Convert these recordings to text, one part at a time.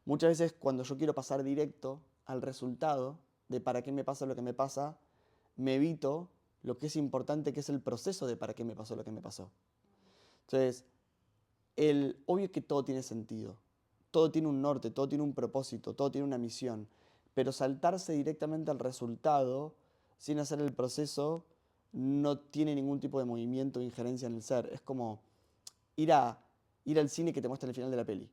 Muchas veces cuando yo quiero pasar directo al resultado de para qué me pasa lo que me pasa, me evito lo que es importante, que es el proceso de para qué me pasó lo que me pasó. Entonces, obvio que todo tiene sentido, todo tiene un norte, todo tiene un propósito, todo tiene una misión, pero saltarse directamente al resultado sin hacer el proceso no tiene ningún tipo de movimiento o injerencia en el ser. Es como ir, ir al cine que te muestra el final de la peli.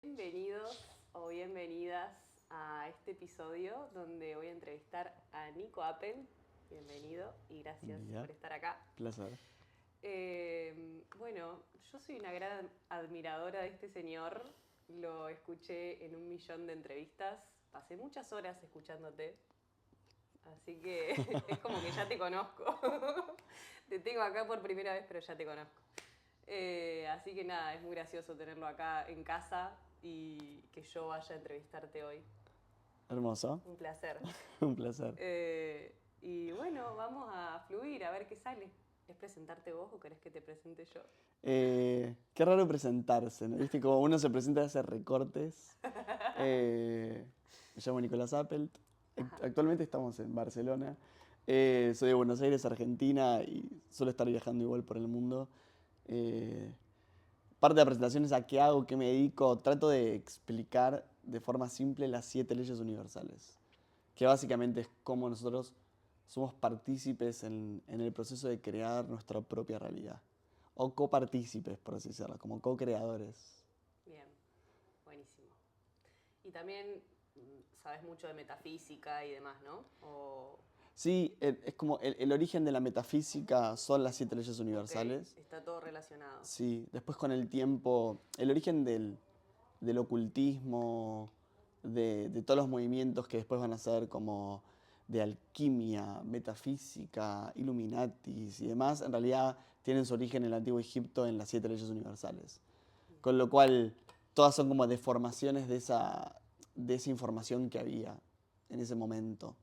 Bienvenidos o bienvenidas a este episodio donde voy a entrevistar a Nico Appel. Bienvenido y gracias Ya, por estar acá. placer. Bueno, yo soy una gran admiradora de este señor. Lo escuché en 1 millón de entrevistas. Pasé muchas horas escuchándote. Así que es como que ya te conozco. Te tengo acá por primera vez, pero ya te conozco. Así que nada, es muy gracioso tenerlo acá en casa y que yo vaya a entrevistarte hoy. Hermoso, Un placer. un placer. Y bueno, vamos a fluir, a ver qué sale. ¿Es presentarte vos o querés que te presente yo? Qué raro presentarse, ¿no? ¿Viste? Como uno se presenta a hacer recortes. Me llamo Nicolás Appelt. Ajá. Actualmente estamos en Barcelona. Soy de Buenos Aires, Argentina, y suelo estar viajando igual por el mundo. Eh, Parte de la presentación es a qué hago, qué me dedico. Trato de explicar de forma simple las 7 leyes universales, que básicamente es cómo nosotros somos partícipes en el proceso de crear nuestra propia realidad. O copartícipes, por así decirlo, como co-creadores. Bien, buenísimo. Y también sabes mucho de metafísica y demás, ¿no? O, Sí, es como el origen de la metafísica son las 7 leyes ok, universales. está todo relacionado. Sí, después con el tiempo, el origen del ocultismo, de todos los movimientos que después van a ser como de alquimia, metafísica, illuminatis y demás, en realidad tienen su origen en el antiguo Egipto en las 7 leyes universales. Con lo cual, todas son como deformaciones de esa información que había en ese momento.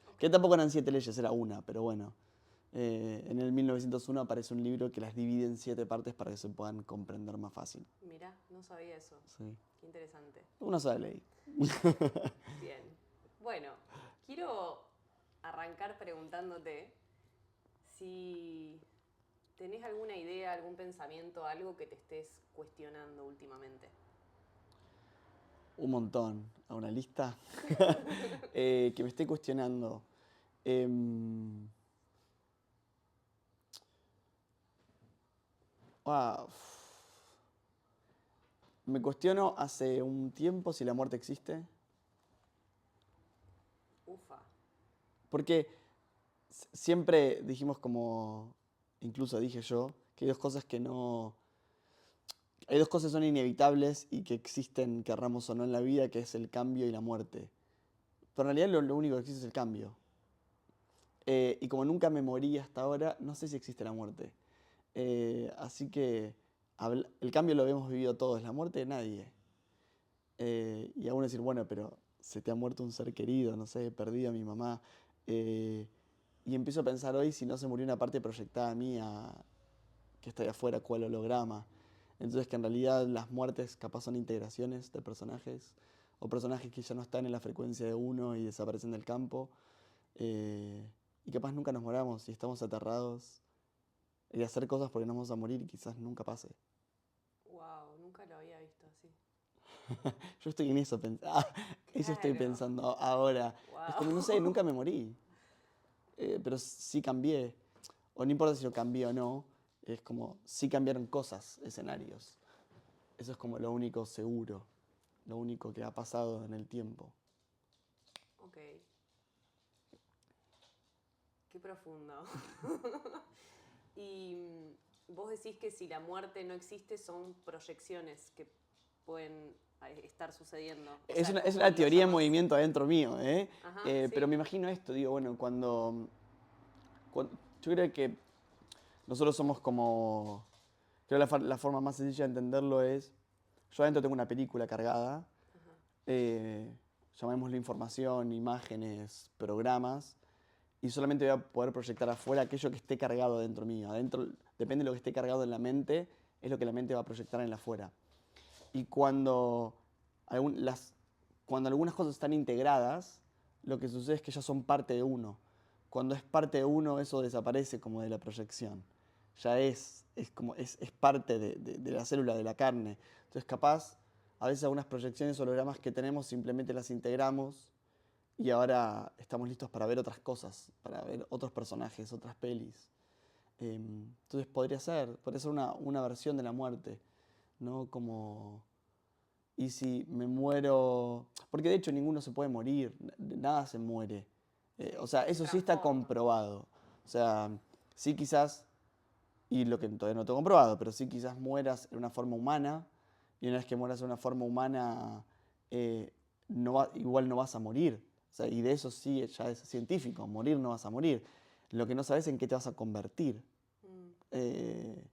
Ok, Que tampoco eran 7 leyes, era una, pero bueno. En el 1901 aparece un libro que las divide en 7 partes para que se puedan comprender más fácil. mirá, no sabía eso. Sí. Qué interesante. Una sola ley. Bien. Bueno, quiero arrancar preguntándote si tenés alguna idea, algún pensamiento, algo que te estés cuestionando últimamente. Un montón. A una lista. Que me esté cuestionando. Em, ah, Me cuestiono hace un tiempo si la muerte existe. Ufa. Porque siempre dijimos como, incluso dije yo, que hay dos cosas que no... Hay dos cosas que son inevitables y que existen, querramos o no, en la vida, que es el cambio y la muerte. Pero en realidad lo único que existe es el cambio. Y como nunca me morí hasta ahora, no sé si existe la muerte. Así que el cambio lo hemos vivido todos, la muerte de nadie. Y aún decir, bueno, pero se te ha muerto un ser querido, no sé, he perdido a mi mamá. Eh, y empiezo a pensar hoy si no se murió una parte proyectada mía que está ahí afuera, cual holograma. Entonces que en realidad las muertes capaz son integraciones de personajes o personajes que ya no están en la frecuencia de uno y desaparecen del campo. Eh, y capaz nunca nos moramos y estamos aterrados y hacer cosas porque nos vamos a morir y quizás nunca pase. Wow, nunca lo había visto así. Yo estoy en eso, eso estoy Claro. pensando ahora. Es como, no sé, Wow. nunca me morí, pero sí cambié. O no importa si yo cambié o no, es como, sí cambiaron cosas, escenarios. Eso es como lo único seguro, lo único que ha pasado en el tiempo. Ok, qué profundo. Y vos decís que si la muerte no existe son proyecciones que pueden estar sucediendo. O Es sea, una, es ¿cómo una lo teoría en llamás? movimiento adentro mío, ¿eh? Ajá, Pero sí. me imagino esto, digo, bueno, yo creo que nosotros somos como, creo que la forma más sencilla de entenderlo es, yo adentro tengo una película cargada, Ajá. eh, llamémoslo información, imágenes, programas, y solamente voy a poder proyectar afuera aquello que esté cargado dentro mío. Adentro, depende de lo que esté cargado en la mente, es lo que la mente va a proyectar en la afuera. Y cuando algunas cosas están integradas, lo que sucede es que ya son parte de uno. Cuando es parte de uno, eso desaparece como de la proyección. Ya es parte de la célula, de la carne. Entonces, capaz, a veces algunas proyecciones o hologramas que tenemos simplemente las integramos y ahora estamos listos para ver otras cosas, para ver otros personajes, otras pelis. Entonces podría ser una versión de la muerte, ¿no? Como, y si me muero, porque de hecho ninguno se puede morir, nada se muere. O sea, Se eso sí está transforma. comprobado. O sea, sí quizás, y lo que todavía no tengo comprobado, pero sí quizás mueras en una forma humana, y una vez que mueras en una forma humana, eh, igual no vas a morir. O sea, y de eso sí ya es científico, morir no vas a morir. Lo que no sabes es en qué te vas a convertir. Mm, Eh,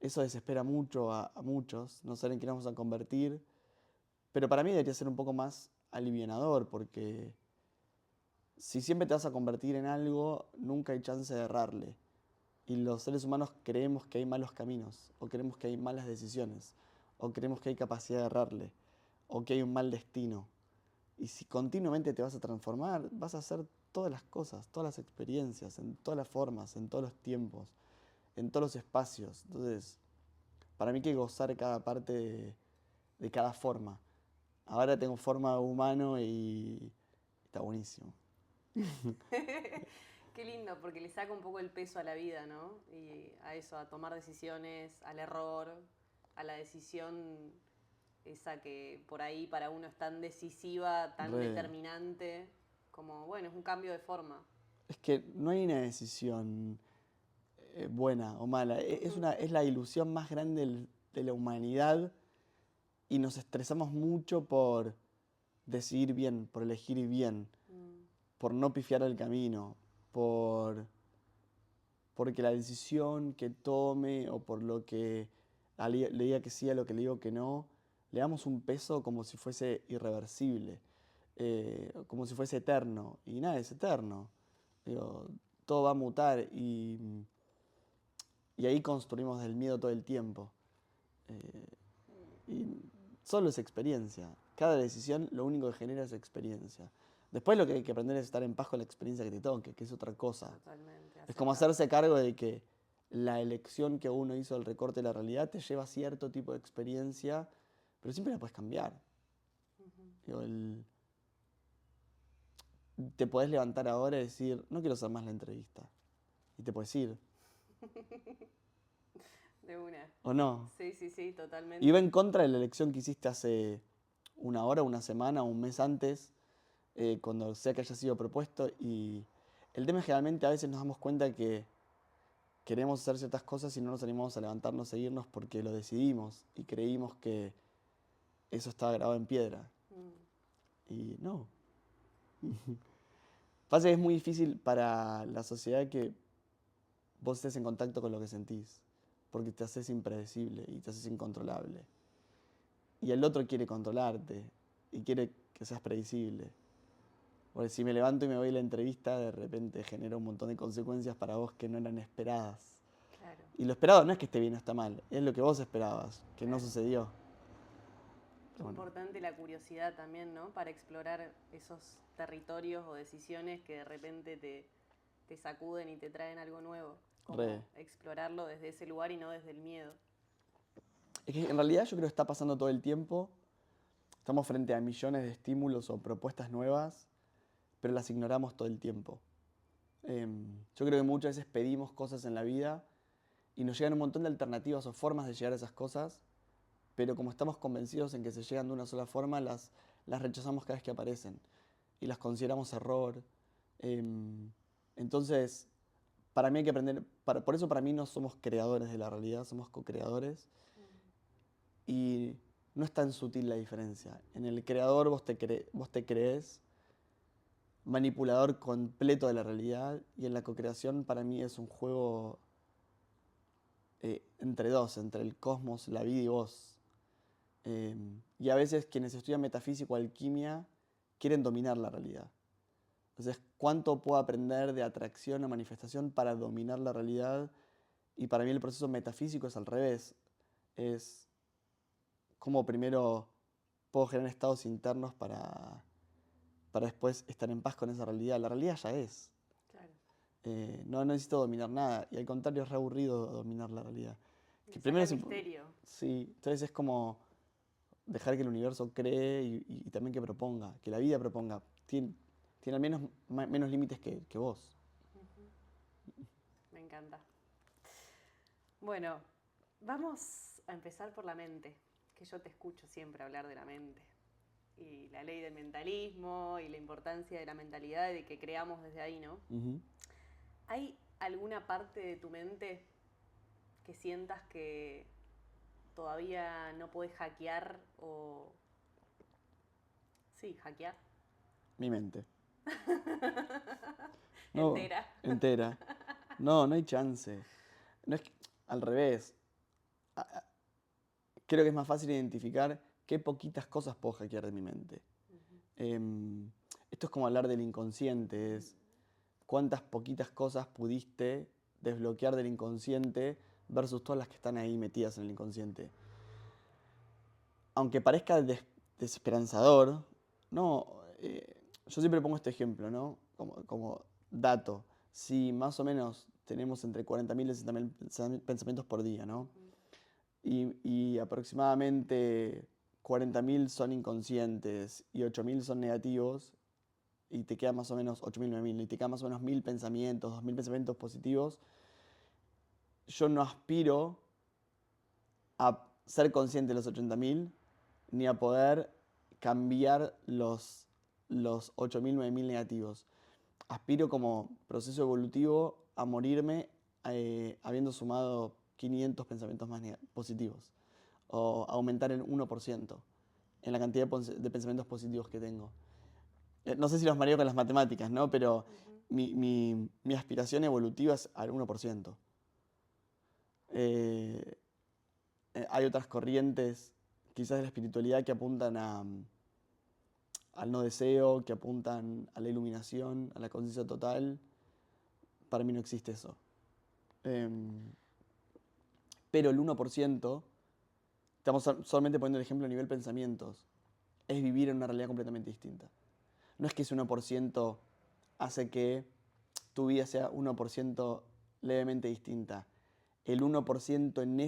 Eso desespera mucho a muchos, no saber en qué nos vamos a convertir. Pero para mí debería ser un poco más alivianador, porque si siempre te vas a convertir en algo, nunca hay chance de errarle. Y los seres humanos creemos que hay malos caminos, o creemos que hay malas decisiones, o creemos que hay capacidad de errarle, o que hay un mal destino. Y si continuamente te vas a transformar, vas a hacer todas las cosas, todas las experiencias, en todas las formas, en todos los tiempos, en todos los espacios. Entonces, para mí hay que gozar cada parte de cada forma. Ahora tengo forma de humano y está buenísimo. Qué lindo, porque le saca un poco el peso a la vida, ¿no? Y a eso, a tomar decisiones, al error, a la decisión esa que por ahí para uno es tan decisiva, tan Re. determinante, como, bueno, es un cambio de forma. Es que no hay una decisión buena o mala. Es la ilusión más grande de la humanidad y nos estresamos mucho por decidir bien, por elegir bien, Mm, por no pifiar el camino, porque la decisión que tome o por lo que le diga que sí a lo que le digo que no, le damos un peso como si fuese irreversible, como si fuese eterno. Y nada, es eterno. Digo, todo va a mutar y ahí construimos del miedo todo el tiempo. Eh, y solo es experiencia. Cada decisión lo único que genera es experiencia. Después lo que hay que aprender es estar en paz con la experiencia que te toque, que es otra cosa. totalmente, Es como aceptarlo. hacerse cargo de que la elección que uno hizo del recorte de la realidad te lleva a cierto tipo de experiencia, pero siempre la puedes cambiar. Ujú. Digo, te podés levantar ahora y decir, no quiero hacer más la entrevista. Y te puedes ir, De una. ¿o no? Sí, sí, sí, Y va totalmente. en contra de la elección que hiciste hace una hora, una semana, un mes antes, cuando sea que haya sido propuesto. Y el tema es que realmente a veces nos damos cuenta que queremos hacer ciertas cosas y no nos animamos a levantarnos, a seguirnos porque lo decidimos y creímos que eso estaba grabado en piedra. Mm, Y no. Pasa que es muy difícil para la sociedad que vos estés en contacto con lo que sentís, porque te haces impredecible y te haces incontrolable. Y el otro quiere controlarte y quiere que seas predecible. Porque si me levanto y me voy a la entrevista, de repente genera un montón de consecuencias para vos que no eran esperadas. claro, Y lo esperado no es que esté bien o está mal, es lo que vos esperabas, que no claro. sucedió. Qué Pero bueno, importante la curiosidad también, ¿no? Para explorar esos territorios o decisiones que de repente te sacuden y te traen algo nuevo. re. Como explorarlo desde ese lugar y no desde el miedo. Es que en realidad yo creo que está pasando todo el tiempo. Estamos frente a millones de estímulos o propuestas nuevas, pero las ignoramos todo el tiempo. Yo creo que muchas veces pedimos cosas en la vida y nos llegan un montón de alternativas o formas de llegar a esas cosas, pero como estamos convencidos en que se llegan de una sola forma, las rechazamos cada vez que aparecen y las consideramos error. Em, entonces, para mí hay que aprender, por eso para mí no somos creadores de la realidad, somos co-creadores y no es tan sutil la diferencia. En el creador vos te crees manipulador completo de la realidad y en la co-creación para mí es un juego entre dos, entre el cosmos, la vida y vos. Y a veces quienes estudian metafísica o alquimia quieren dominar la realidad. Entonces, ¿cuánto puedo aprender de atracción o manifestación para dominar la realidad? Y para mí el proceso metafísico es al revés. Es cómo primero puedo generar estados internos para después estar en paz con esa realidad. La realidad ya es. Claro. No necesito dominar nada. Y al contrario, es re aburrido dominar la realidad. Le Que saca primero el es misterio. sí, entonces es como dejar que el universo cree y también que proponga, que la vida proponga. Tiene al menos menos límites que vos. Me encanta. Bueno, vamos a empezar por la mente, que yo te escucho siempre hablar de la mente. Y la ley del mentalismo y la importancia de la mentalidad y de que creamos desde ahí, ¿no? Ujú. ¿Hay alguna parte de tu mente que sientas que todavía no podés hackear o... Sí, hackear. Mi mente. No, Entera. entera. No, no hay chance. No es al revés. A- a- Creo que es más fácil identificar qué poquitas cosas puedo hackear de mi mente. Em, Esto es como hablar del inconsciente, es cuántas poquitas cosas pudiste desbloquear del inconsciente versus todas las que están ahí metidas en el inconsciente. Aunque parezca desesperanzador, no, yo siempre pongo este ejemplo, ¿no? Como dato. Si más o menos tenemos entre 40.000 y 60.000 pensamientos por día, ¿no? Y aproximadamente 40.000 son inconscientes y 8.000 son negativos, y te quedan más o menos 8.000, 9.000, y te quedan más o menos 1.000 pensamientos, 2.000 pensamientos positivos. Yo no aspiro a ser consciente de los 80.000 ni a poder cambiar los 8.000, 9.000 negativos. Aspiro como proceso evolutivo a morirme habiendo sumado 500 pensamientos más positivos o aumentar el 1% en la cantidad de pensamientos positivos que tengo. No sé si los mareo con las matemáticas, ¿no? Pero mi aspiración evolutiva es al 1%. Eh, Hay otras corrientes, quizás de la espiritualidad, que apuntan al no deseo, que apuntan a la iluminación, a la conciencia total. Para mí no existe eso. Em, pero el 1%, estamos solamente poniendo el ejemplo a nivel pensamientos, es vivir en una realidad completamente distinta. No es que ese 1% hace que tu vida sea 1% levemente distinta. El 1% en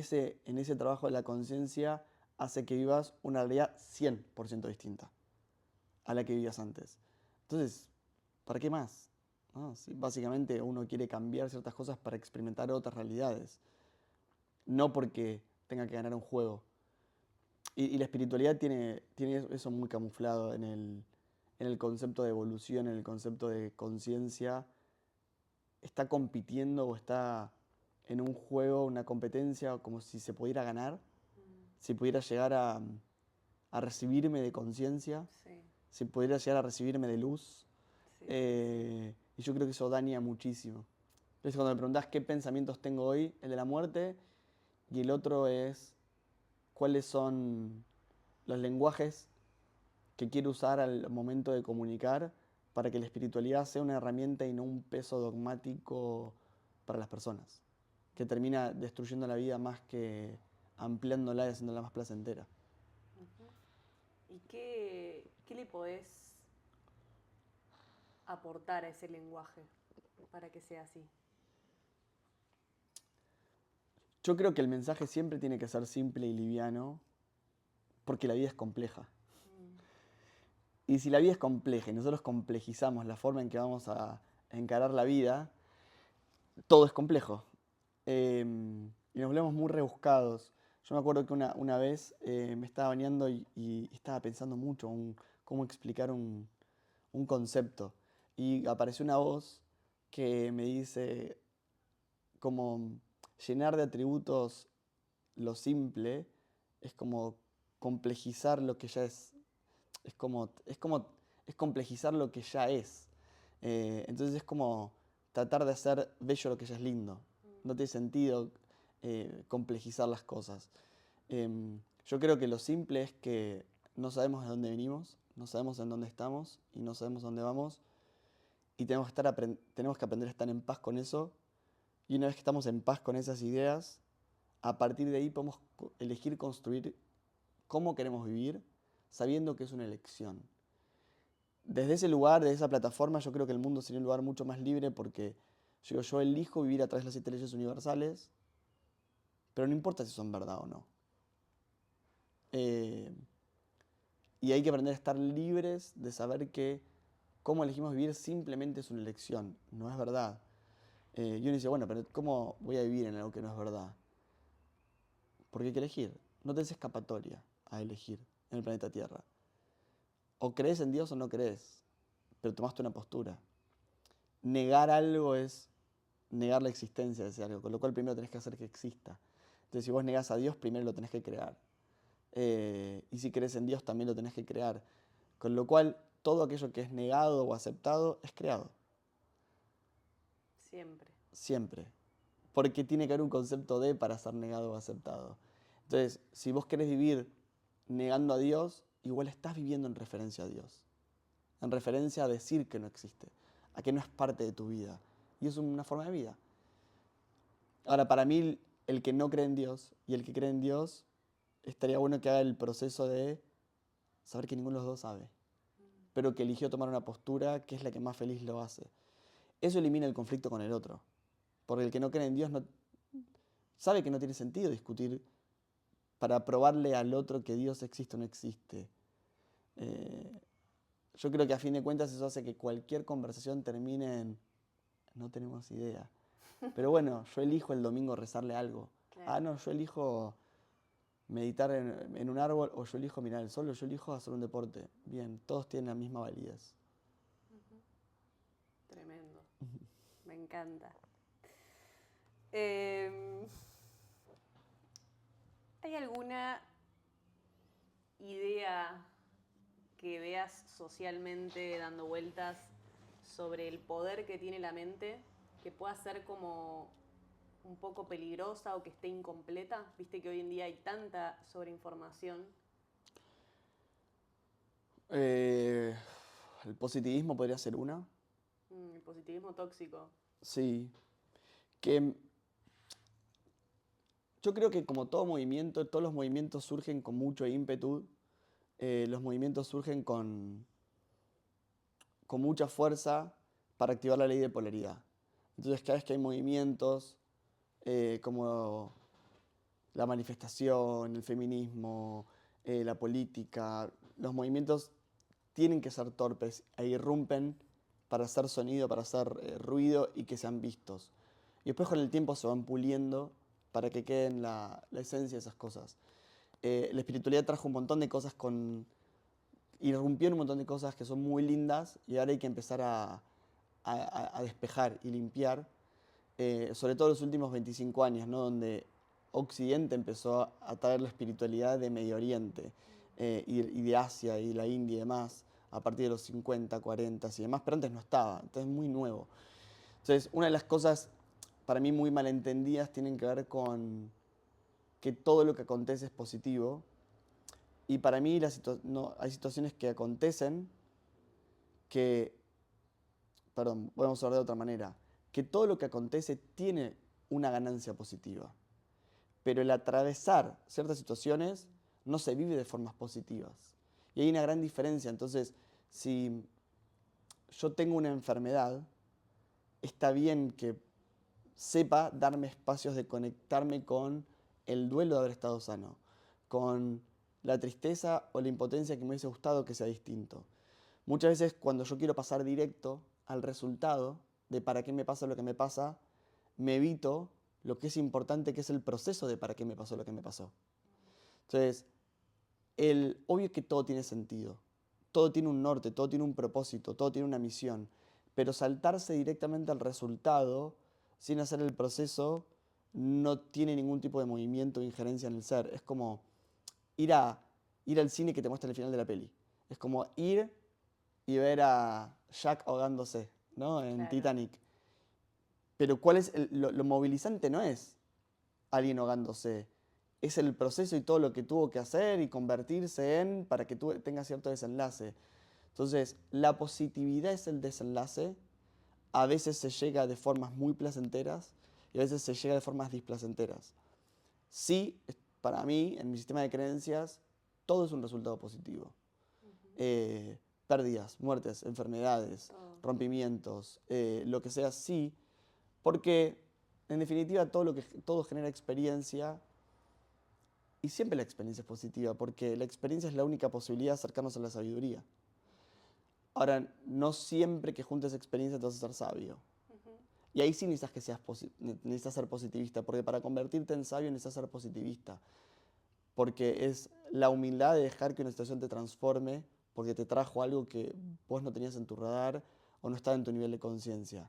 ese trabajo de la conciencia hace que vivas una realidad 100% distinta a la que vivías antes. Entonces, ¿para qué más? ¿No? Si básicamente uno quiere cambiar ciertas cosas para experimentar otras realidades, no porque tenga que ganar un juego. Y la espiritualidad tiene eso muy camuflado en el concepto de evolución, en el concepto de conciencia. Está compitiendo o está en un juego, una competencia, como si se pudiera ganar, si pudiera llegar a recibirme de conciencia, Sí, si pudiera llegar a recibirme de luz. sí, sí. Y yo creo que eso daña muchísimo. Entonces cuando me preguntás qué pensamientos tengo hoy, el de la muerte, y el otro es cuáles son los lenguajes que quiero usar al momento de comunicar para que la espiritualidad sea una herramienta y no un peso dogmático para las personas, que termina destruyendo la vida más que ampliándola y haciéndola más placentera. ¿Y qué le podés aportar a ese lenguaje para que sea así? Yo creo que el mensaje siempre tiene que ser simple y liviano, porque la vida es compleja. Y si la vida es compleja y nosotros complejizamos la forma en que vamos a encarar la vida, todo es complejo. Y nos volvemos muy rebuscados. Yo me acuerdo que una vez me estaba bañando y estaba pensando mucho cómo explicar un concepto. Y apareció una voz que me dice como llenar de atributos lo simple es como complejizar lo que ya es complejizar lo que ya es. Entonces es como tratar de hacer bello lo que ya es lindo. No tiene sentido complejizar las cosas. Yo creo que lo simple es que no sabemos de dónde venimos, no sabemos en dónde estamos y no sabemos dónde vamos. Y tenemos que aprender a estar en paz con eso. Y una vez que estamos en paz con esas ideas, a partir de ahí podemos elegir construir cómo queremos vivir, sabiendo que es una elección. Desde ese lugar, desde esa plataforma, yo creo que el mundo sería un lugar mucho más libre porque yo elijo vivir a través de las 7 leyes universales, pero no importa si son verdad o no. Y hay que aprender a estar libres de saber que cómo elegimos vivir simplemente es una elección, no es verdad. Y uno dice, bueno, pero ¿cómo voy a vivir en algo que no es verdad? Porque hay que elegir. No tenés escapatoria a elegir en el planeta Tierra. O crees en Dios o no crees, pero tomaste una postura. Negar algo es negar la existencia de ese algo, con lo cual primero tenés que hacer que exista. Entonces, si vos negás a Dios, primero lo tenés que crear. Y si crees en Dios, también lo tenés que crear. Con lo cual, todo aquello que es negado o aceptado es creado. Siempre. Siempre. Porque tiene que haber un concepto de para ser negado o aceptado. Entonces, si vos querés vivir negando a Dios, igual estás viviendo en referencia a Dios. En referencia a decir que no existe, a que no es parte de tu vida. Y es una forma de vida. Ahora, para mí, el que no cree en Dios y el que cree en Dios, estaría bueno que haga el proceso de saber que ninguno de los dos sabe, pero que eligió tomar una postura que es la que más feliz lo hace. Eso elimina el conflicto con el otro. Porque el que no cree en Dios no, sabe que no tiene sentido discutir para probarle al otro que Dios existe o no existe. Yo creo que a fin de cuentas eso hace que cualquier conversación termine en no tenemos idea. Pero bueno, yo elijo el domingo rezarle algo. Claro. Ah, no, yo elijo meditar en un árbol, o yo elijo mirar el sol, o yo elijo hacer un deporte. Bien, todos tienen la misma validez. Tremendo. Me encanta. ¿Hay alguna idea que veas socialmente dando vueltas sobre el poder que tiene la mente, que pueda ser como un poco peligrosa o que esté incompleta? Viste que hoy en día hay tanta sobreinformación. El positivismo podría ser una. El positivismo tóxico. Sí. Que yo creo que como todo movimiento, todos los movimientos surgen con mucho ímpetu. Los movimientos surgen con mucha fuerza para activar la ley de polaridad. Entonces, cada vez que hay movimientos como la manifestación, el feminismo, la política, los movimientos tienen que ser torpes e irrumpen para hacer sonido, para hacer ruido y que sean vistos. Y después con el tiempo se van puliendo para que queden la esencia de esas cosas. La espiritualidad trajo un montón de cosas irrumpió en un montón de cosas que son muy lindas y ahora hay que empezar a despejar y limpiar, sobre todo los últimos 25 años, ¿no? Donde Occidente empezó a traer la espiritualidad de Medio Oriente y de Asia y la India y demás, a partir de los 50, 40 y demás, pero antes no estaba, entonces es muy nuevo. Entonces, una de las cosas para mí muy malentendidas tienen que ver con que todo lo que acontece es positivo. Y para mí hay situaciones que acontecen que, perdón, podemos hablar de otra manera, que todo lo que acontece tiene una ganancia positiva. Pero el atravesar ciertas situaciones no se vive de formas positivas. Y hay una gran diferencia. Entonces, si yo tengo una enfermedad, está bien que sepa darme espacios de conectarme con el duelo de haber estado sano, con la tristeza o la impotencia que me hubiese gustado que sea distinto. Muchas veces cuando yo quiero pasar directo al resultado de para qué me pasa lo que me pasa, me evito lo que es importante, que es el proceso de para qué me pasó lo que me pasó. Entonces, obvio que todo tiene sentido, todo tiene un norte, todo tiene un propósito, todo tiene una misión, pero saltarse directamente al resultado sin hacer el proceso no tiene ningún tipo de movimiento o injerencia en el ser. Es como ir al cine que te muestra el final de la peli. Es como ir y ver a Jack ahogándose, ¿no? En Claro. Titanic. Pero ¿cuál es lo movilizante? No es alguien ahogándose. Es el proceso y todo lo que tuvo que hacer y convertirse en para que tenga cierto desenlace. Entonces, la positividad es el desenlace. A veces se llega de formas muy placenteras y a veces se llega de formas displacenteras. Sí, para mí, en mi sistema de creencias, todo es un resultado positivo. Pérdidas, muertes, enfermedades, rompimientos, lo que sea, sí, porque en definitiva todo genera experiencia y siempre la experiencia es positiva, porque la experiencia es la única posibilidad de acercarnos a la sabiduría. Ahora, no siempre que juntes experiencia te vas a ser sabio. Y ahí sí necesitas ser positivista, porque para convertirte en sabio necesitas ser positivista. Porque es la humildad de dejar que una situación te transforme porque te trajo algo que vos no tenías en tu radar o no estaba en tu nivel de conciencia.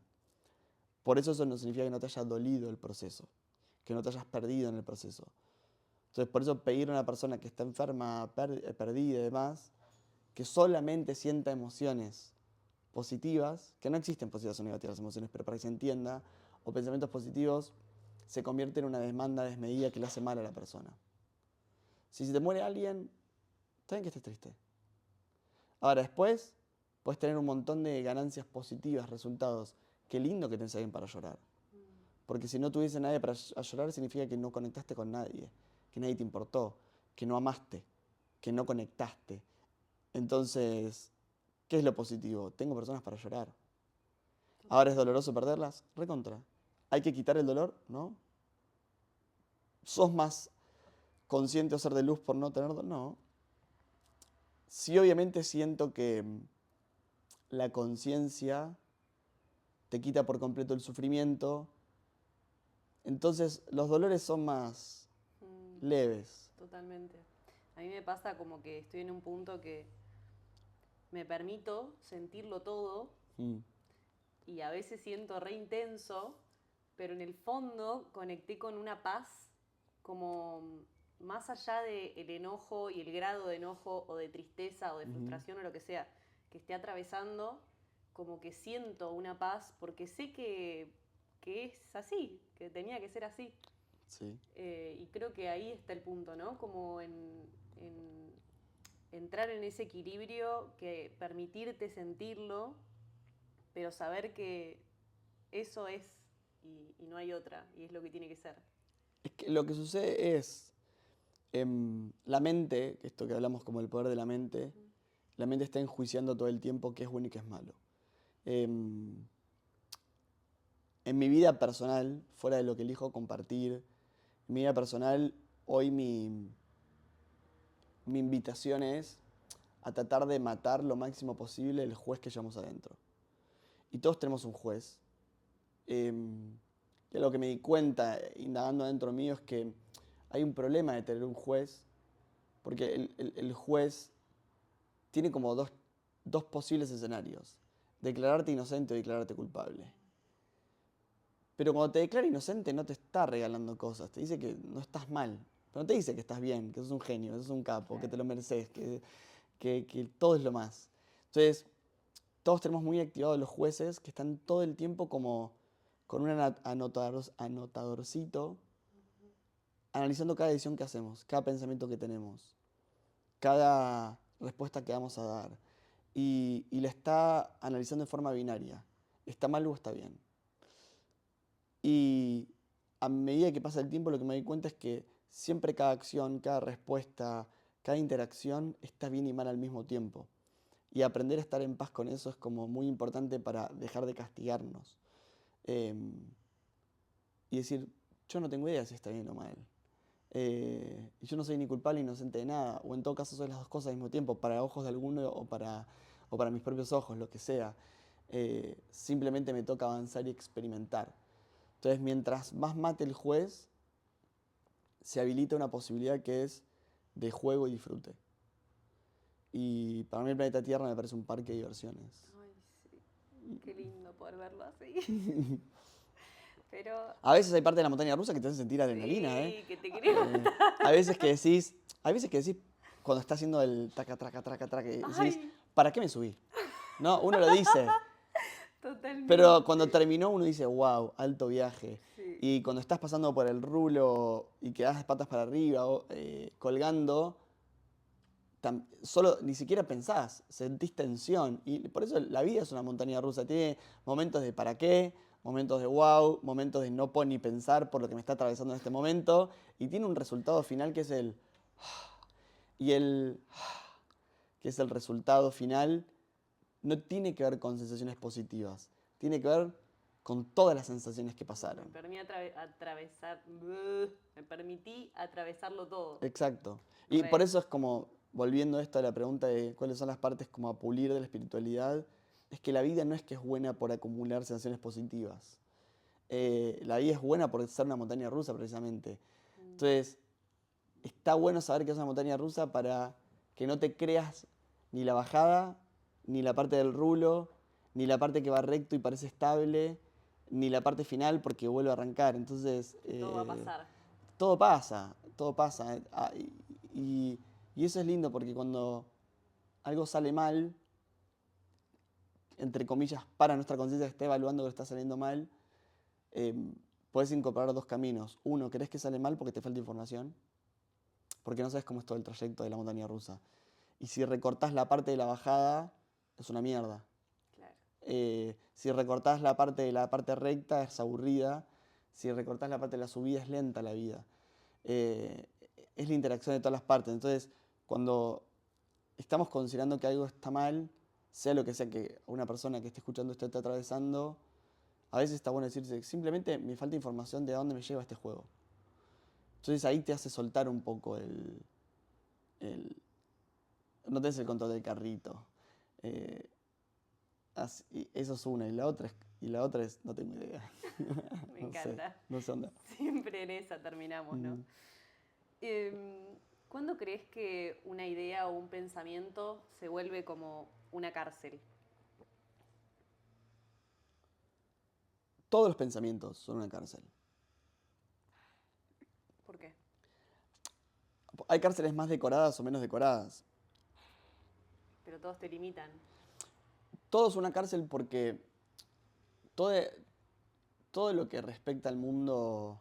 Por eso no significa que no te haya dolido el proceso, que no te hayas perdido en el proceso. Entonces, por eso pedir a una persona que está enferma, perdida y demás, que solamente sienta emociones positivas, que no existen positivas o negativas las emociones, pero para que se entienda, o pensamientos positivos, se convierte en una demanda desmedida que le hace mal a la persona. Si se te muere alguien, está bien que estés triste. Ahora, después, puedes tener un montón de ganancias positivas, resultados. Qué lindo que tenés a alguien para llorar. Porque si no tuviese nadie para llorar, significa que no conectaste con nadie, que nadie te importó, que no amaste, que no conectaste. Entonces, ¿qué es lo positivo? Tengo personas para llorar. Ahora, ¿es doloroso perderlas? Recontra. ¿Hay que quitar el dolor? ¿No? ¿Sos más consciente o ser de luz por no tenerlo? No. Sí, obviamente siento que la conciencia te quita por completo el sufrimiento. Entonces, los dolores son más leves. Totalmente. A mí me pasa como que estoy en un punto que me permito sentirlo todo y a veces siento re intenso, pero en el fondo conecté con una paz como más allá del enojo y el grado de enojo o de tristeza o de frustración o lo que sea que esté atravesando, como que siento una paz porque sé que es así, que tenía que ser así. Sí. Y creo que ahí está el punto, ¿no? Como en entrar en ese equilibrio, que permitirte sentirlo, pero saber que eso es y no hay otra, y es lo que tiene que ser. Es que lo que sucede es, la mente, esto que hablamos como el poder de la mente está enjuiciando todo el tiempo qué es bueno y qué es malo. En mi vida personal, fuera de lo que elijo compartir, en mi vida personal, hoy mi invitación es a tratar de matar lo máximo posible el juez que llevamos adentro. Y todos tenemos un juez. Y lo que me di cuenta, indagando dentro mío, es que hay un problema de tener un juez, porque el juez tiene como dos posibles escenarios: declararte inocente o declararte culpable. Pero cuando te declara inocente no te está regalando cosas, te dice que no estás mal, pero no te dice que estás bien, que sos un genio, que sos un capo, que te lo mereces, que todo es lo más. Entonces, todos tenemos muy activados los jueces que están todo el tiempo como con un anotadorcito, analizando cada decisión que hacemos, cada pensamiento que tenemos, cada respuesta que vamos a dar. Y la está analizando de forma binaria. ¿Está mal o está bien? Y a medida que pasa el tiempo, lo que me doy cuenta es que siempre cada acción, cada respuesta, cada interacción está bien y mal al mismo tiempo. Y aprender a estar en paz con eso es como muy importante para dejar de castigarnos. Y decir, yo no tengo idea si está bien o mal. Y yo no soy ni culpable ni inocente de nada. O en todo caso soy las dos cosas al mismo tiempo, para ojos de alguno o para mis propios ojos, lo que sea. Simplemente me toca avanzar y experimentar. Entonces, mientras más mate el juez, se habilita una posibilidad que es de juego y disfrute. Y para mí el planeta Tierra me parece un parque de diversiones. Ay, sí. Qué lindo poder verlo así. Pero... A veces hay parte de la montaña rusa que te hace sentir adrenalina, Sí, que te quería matar. Hay veces que decís, cuando está haciendo el traca, traca, traca, traca, que decís, Ay, ¿para qué me subí? No, uno lo dice. totalmente. Pero cuando terminó uno dice, wow, alto viaje. Sí. Y cuando estás pasando por el rulo y quedás de patas para arriba, colgando, solo ni siquiera pensás, sentís tensión. Y por eso la vida es una montaña rusa. Tiene momentos de para qué, momentos de wow, momentos de no puedo ni pensar por lo que me está atravesando en este momento. Y tiene un resultado final que es Y el que es el resultado final, no tiene que ver con sensaciones positivas, tiene que ver con todas las sensaciones que pasaron. Me permití atravesarlo todo. Exacto. Y por eso es como, volviendo a esto a la pregunta de cuáles son las partes como a pulir de la espiritualidad, es que la vida no es que es buena por acumular sensaciones positivas. La vida es buena por ser una montaña rusa, precisamente. Entonces, está bueno saber que es una montaña rusa para que no te creas ni la bajada, ni la parte del rulo, ni la parte que va recto y parece estable, ni la parte final porque vuelve a arrancar. Entonces, todo va a pasar. Todo pasa, todo pasa. Y eso es lindo porque cuando algo sale mal, entre comillas, para nuestra conciencia que está evaluando que está saliendo mal, eh, puedes incorporar dos caminos. Uno, crees que sale mal porque te falta información, porque no sabes cómo es todo el trayecto de la montaña rusa. Y si recortás la parte de la bajada, es una mierda. Claro. Si recortás la parte de la parte recta, es aburrida. Si recortás la parte de la subida, es lenta la vida. Es la interacción de todas las partes. Entonces, cuando estamos considerando que algo está mal, sea lo que sea que una persona que esté escuchando esto esté atravesando, a veces está bueno decirse, simplemente me falta información de a dónde me lleva este juego. Entonces ahí te hace soltar un poco no tenés el control del carrito. Eso es una. Y la otra es no tengo idea. Me encanta. No sé dónde. Siempre en esa terminamos, ¿no? ¿Cuándo crees que una idea o un pensamiento se vuelve como una cárcel? Todos los pensamientos son una cárcel. ¿Por qué? Hay cárceles más decoradas o menos decoradas. Pero todos te limitan. Todo es una cárcel porque todo, todo lo que respecta al mundo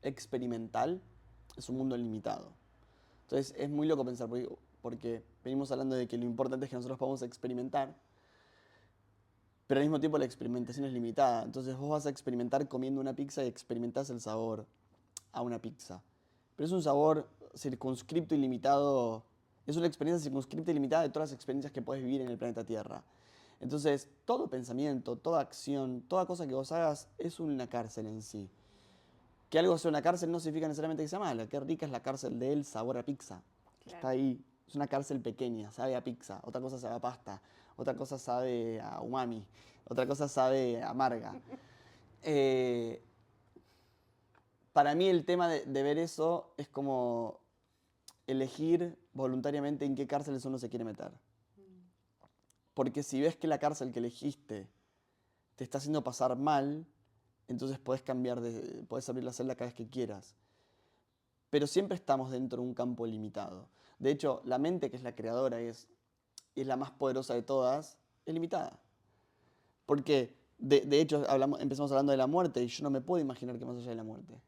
experimental es un mundo limitado. Entonces es muy loco pensar, porque venimos hablando de que lo importante es que nosotros podamos experimentar, pero al mismo tiempo la experimentación es limitada. Entonces vos vas a experimentar comiendo una pizza y experimentás el sabor a una pizza. Pero es un sabor circunscripto y limitado, es una experiencia circunscripta y limitada de todas las experiencias que puedes vivir en el planeta Tierra. Entonces, todo pensamiento, toda acción, toda cosa que vos hagas es una cárcel en sí. Que algo sea una cárcel no significa necesariamente que sea mala. Qué rica es la cárcel del sabor a pizza. Claro. Está ahí. Es una cárcel pequeña, sabe a pizza. Otra cosa sabe a pasta. Otra cosa sabe a umami. Otra cosa sabe a amarga. Para mí el tema de ver eso es como elegir voluntariamente en qué cárceles uno se quiere meter. Porque si ves que la cárcel que elegiste te está haciendo pasar mal, entonces puedes abrir la celda cada vez que quieras. Pero siempre estamos dentro de un campo limitado. De hecho, la mente, que es la creadora y es la más poderosa de todas, es limitada. Porque, de hecho, empezamos hablando de la muerte y yo no me puedo imaginar que más allá de la muerte.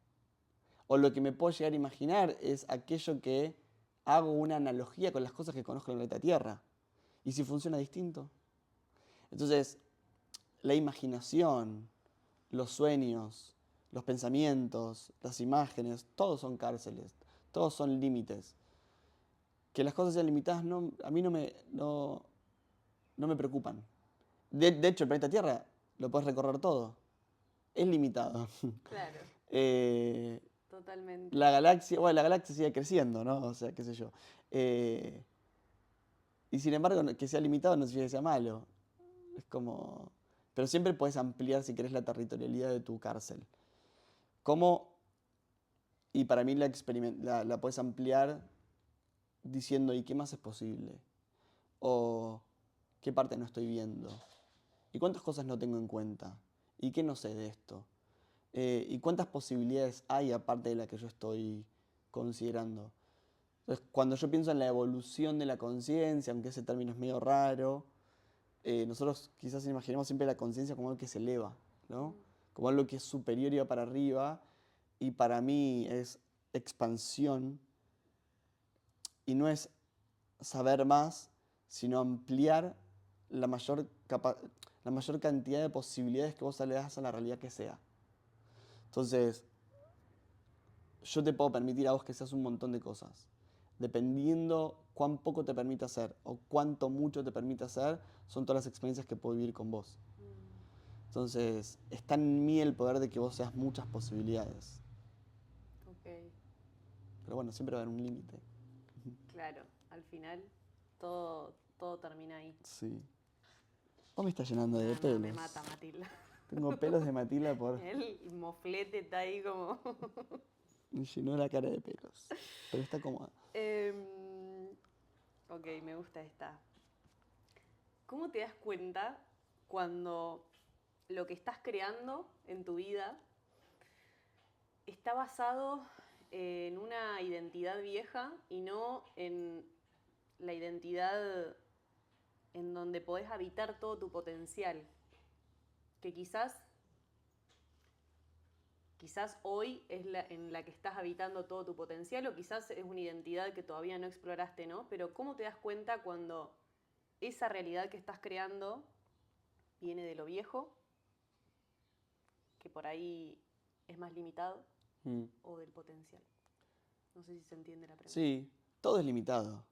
O lo que me puedo llegar a imaginar es aquello que hago una analogía con las cosas que conozco en el planeta Tierra. ¿Y si funciona distinto? Entonces, la imaginación, los sueños, los pensamientos, las imágenes, todos son cárceles, todos son límites. Que las cosas sean limitadas a mí no me preocupan. De hecho, el planeta Tierra lo puedes recorrer todo. Es limitado. Claro. Totalmente. La galaxia sigue creciendo, ¿no? O sea, qué sé yo. Y sin embargo, que sea limitado no significa que sea malo. Es como... Pero siempre puedes ampliar, si querés, la territorialidad de tu cárcel. ¿Cómo? Y para mí la puedes ampliar diciendo, ¿y qué más es posible? O, ¿qué parte no estoy viendo? ¿Y cuántas cosas no tengo en cuenta? ¿Y qué no sé de esto? ¿Y cuántas posibilidades hay aparte de la que yo estoy considerando? Entonces, cuando yo pienso en la evolución de la conciencia, aunque ese término es medio raro, nosotros quizás imaginemos siempre la conciencia como algo que se eleva, ¿no? Como algo que es superior y va para arriba, y para mí es expansión, y no es saber más, sino ampliar la mayor cantidad de posibilidades que vos le das a la realidad que sea. Entonces, yo te puedo permitir a vos que seas un montón de cosas. dependiendo cuán poco te permite hacer o cuánto mucho te permite hacer, son todas las experiencias que puedo vivir con vos. Entonces, está en mí el poder de que vos seas muchas posibilidades. Ok, Pero bueno, siempre va a haber un límite. claro. Al final todo termina ahí. Sí. Vos me estás llenando de No, pelos. me mata Matilda. Tengo pelos de Matilda por... El moflete está ahí como... Me llenó la cara de pelos. Pero está cómoda. Ok, me gusta esta. ¿Cómo te das cuenta cuando lo que estás creando en tu vida está basado en una identidad vieja y no en la identidad en donde podés habitar todo tu potencial? Que quizás hoy es en la que estás habitando todo tu potencial, o quizás es una identidad que todavía no exploraste, ¿no? Pero ¿cómo te das cuenta cuando esa realidad que estás creando viene de lo viejo, que por ahí es más limitado, o del potencial? No sé si se entiende la pregunta. Sí, todo es limitado.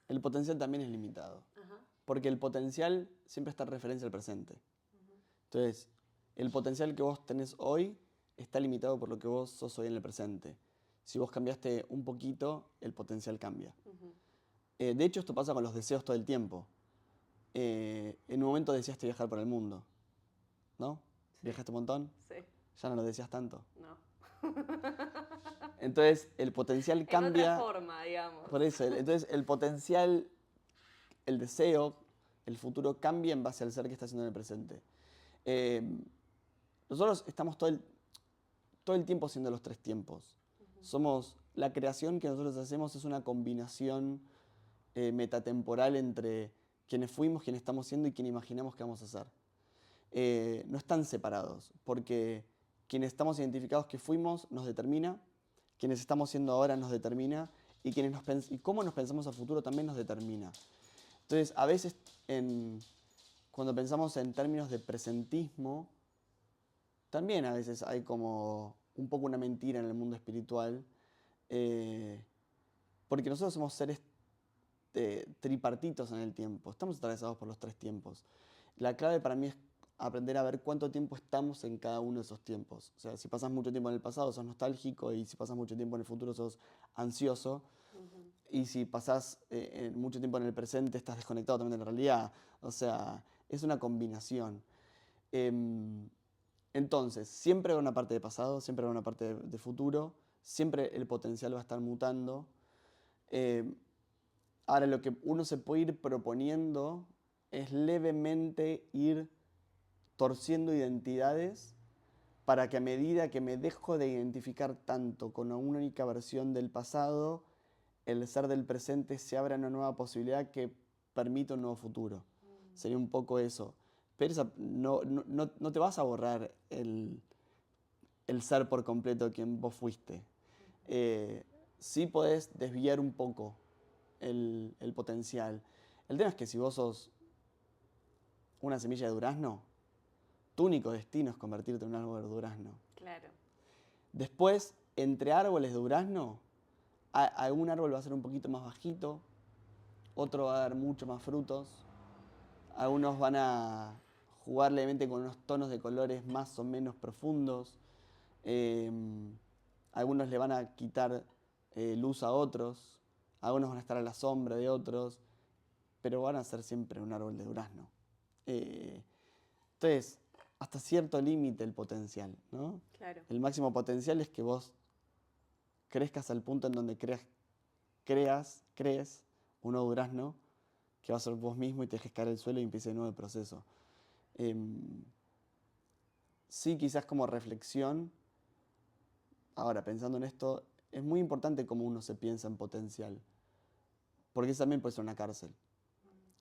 El potencial también es limitado. Ajá. Porque el potencial siempre está en referencia al presente. Entonces, el potencial que vos tenés hoy está limitado por lo que vos sos hoy en el presente. Si vos cambiaste un poquito, el potencial cambia. De hecho, esto pasa con los deseos todo el tiempo. En un momento deseaste viajar por el mundo, ¿no? Sí. ¿Viajaste un montón? Sí. Ya no lo deseas tanto. No. Entonces, el potencial cambia. En otra forma, digamos. Por eso, entonces el potencial, el deseo, el futuro cambia en base al ser que está haciendo en el presente. Nosotros estamos todo el tiempo haciendo los tres tiempos. La creación que nosotros hacemos es una combinación metatemporal entre quienes fuimos, quienes estamos siendo y quien imaginamos que vamos a ser. No están separados, porque quienes estamos identificados que fuimos nos determina, quienes estamos siendo ahora nos determina, y cómo nos pensamos a futuro también nos determina. Entonces, a veces, cuando pensamos en términos de presentismo, también a veces hay como un poco una mentira en el mundo espiritual, porque nosotros somos seres tripartitos en el tiempo, estamos atravesados por los tres tiempos. La clave para mí es aprender a ver cuánto tiempo estamos en cada uno de esos tiempos. O sea, si pasas mucho tiempo en el pasado sos nostálgico, y si pasas mucho tiempo en el futuro sos ansioso, y si pasás mucho tiempo en el presente estás desconectado también de la realidad. O sea, es una combinación. Entonces, siempre habrá una parte de pasado, siempre habrá una parte de futuro, siempre el potencial va a estar mutando. Ahora, lo que uno se puede ir proponiendo es levemente ir torciendo identidades para que, a medida que me dejo de identificar tanto con una única versión del pasado, el ser del presente se abra una nueva posibilidad que permita un nuevo futuro. Sería un poco eso. Pero no te vas a borrar el ser por completo quien vos fuiste. Sí podés desviar un poco el potencial. El tema es que si vos sos una semilla de durazno, tu único destino es convertirte en un árbol de durazno. Claro. Después, entre árboles de durazno, algún árbol va a ser un poquito más bajito, otro va a dar mucho más frutos, algunos van a jugar levemente con unos tonos de colores más o menos profundos, algunos le van a quitar luz a otros, algunos van a estar a la sombra de otros, pero van a ser siempre un árbol de durazno. Entonces, hasta cierto límite el potencial, ¿no? Claro. El máximo potencial es que vos crezcas al punto en donde crees un nuevo durazno que va a ser vos mismo y te dejes caer al suelo y empiece de nuevo el proceso. Sí, quizás como reflexión, ahora pensando en esto, es muy importante cómo uno se piensa en potencial, porque eso también puede ser una cárcel.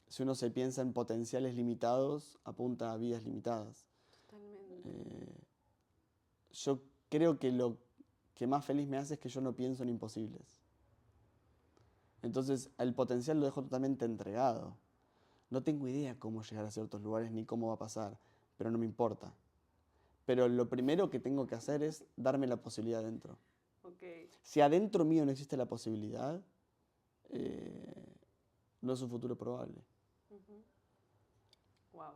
Si uno se piensa en potenciales limitados, apunta a vidas limitadas. Totalmente. Yo creo que lo que más feliz me hace es que yo no pienso en imposibles. Entonces, el potencial lo dejo totalmente entregado. No tengo idea cómo llegar a ciertos lugares ni cómo va a pasar, pero no me importa. Pero lo primero que tengo que hacer es darme la posibilidad adentro. Okay. Si adentro mío no existe la posibilidad, no es un futuro probable. Wow.